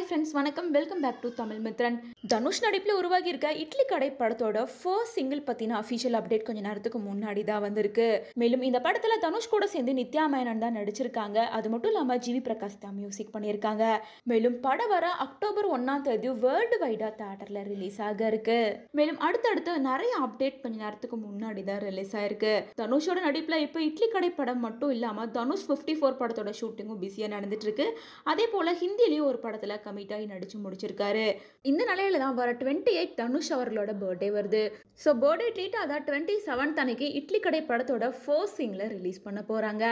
Friends வணக்கம் welcome back to Tamil Mithran. Dhanush நடிப்பில் உருவாகி இருக்க இட்லி கடை படத்தோட ஃபர்ஸ்ட் சிங்கிள் பத்தின அஃபிஷியல் அப்டேட் கொஞ்ச நேரத்துக்கு முன்னாடி தான் வந்திருக்கு. மேலும் இந்த படத்துல தனுஷ் கூட சேர்ந்து நித்யா மேனன் தான் நடிச்சிருக்காங்க. அது மட்டும் இல்லாம ஜிவி பிரகாஷ் தான் மியூசிக் பண்ணியிருக்காங்க. மேலும் படம் வர அக்டோபர் 1 வேர்ல்டு வைடா தியேட்டர்ல ரிலீஸ் ஆக இருக்கு. மேலும் அடுத்தடுத்து நிறைய அப்டேட் கொஞ்ச நேரத்துக்கு முன்னாடி தான் ரிலீஸ் ஆயிருக்கு. தனுஷோட நடிப்புல இப்போ இட்லி கடை படம் மட்டும் இல்லாம தனுஷ் 54 படத்தோட ஷூட்டிங்கும் பிஸியா நடந்துட்டு இருக்கு. அதே போல ஹிந்திலையும் ஒரு படத்துல கமிட் ஆகி நடிச்சு முடிச்சிருக்காரு. இந்த நிலையில தான் வர 28 தனுஷ் அவர்களோட பர்த்டே வருது. ஸோ பர்த்டே ட்ரீட் அதான் 27 அன்னைக்கு இட்லி கடை படத்தோட ஃபர்ஸ்ட் சிங்கிளை ரிலீஸ் பண்ண போறாங்க.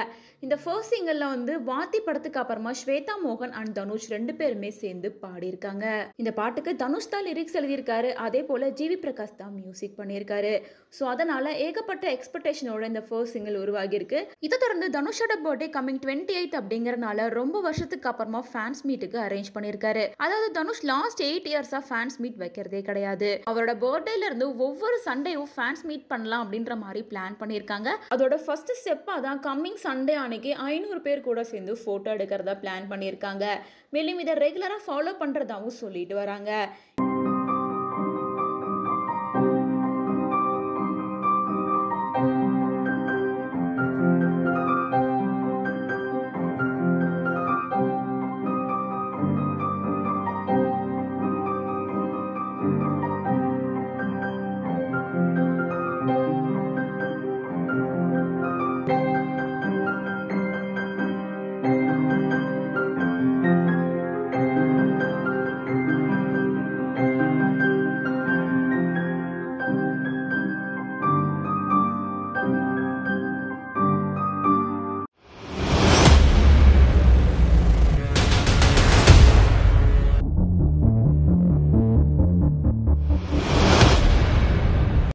இந்த ஃபர்ஸ்ட் சிங்கிள்ல வாத்தி படத்துக்கு அப்புறமா ஸ்வேதா மோகன் அண்ட் தனுஷ் 2 பேருமே சேர்ந்து பாடியிருக்காங்க. இந்த பாட்டுக்கு தனுஷ் தான் லிரிக்ஸ் எழுதியிருக்காரு. அதே போல ஜிவி பிரகாஷ் தான் மியூசிக் பண்ணியிருக்காரு. ஸோ அதனால ஏகப்பட்ட எக்ஸ்பெக்டேஷனோட இந்த ஃபர்ஸ்ட் சிங்கிள் உருவாகி இருக்கு. இதை தொடர்ந்து தனுஷோட பர்த்டே கமிங் 28 அப்படிங்கறனால ரொம்ப வருஷத்துக்கு அப்புறமா ஃபேன்ஸ் மீட்டுக்கு அரேஞ்ச் பண்ணியிருக்காரு. அதாவது தனுஷ் லாஸ்ட் 8 இயர்ஸா ஃபேன்ஸ் மீட் வைக்கிறதே கிடையாது. அவரோட பர்த்டேல இருந்து ஒவ்வொரு சண்டேயும் ஃபேன்ஸ் மீட் பண்ணலாம் அப்படின்ற மாதிரி பிளான் பண்ணியிருக்காங்க. அதோட ஃபர்ஸ்ட் ஸ்டெப்பா தான் கம்மிங் சண்டே அன்னைக்கு 500 பேர் கூட சேர்ந்து போட்டோ எடுக்கிறதா பிளான் பண்ணியிருக்காங்க. மேலும் இதை ரெகுலரா ஃபாலோ பண்றதாவும் சொல்லிட்டு வராங்க.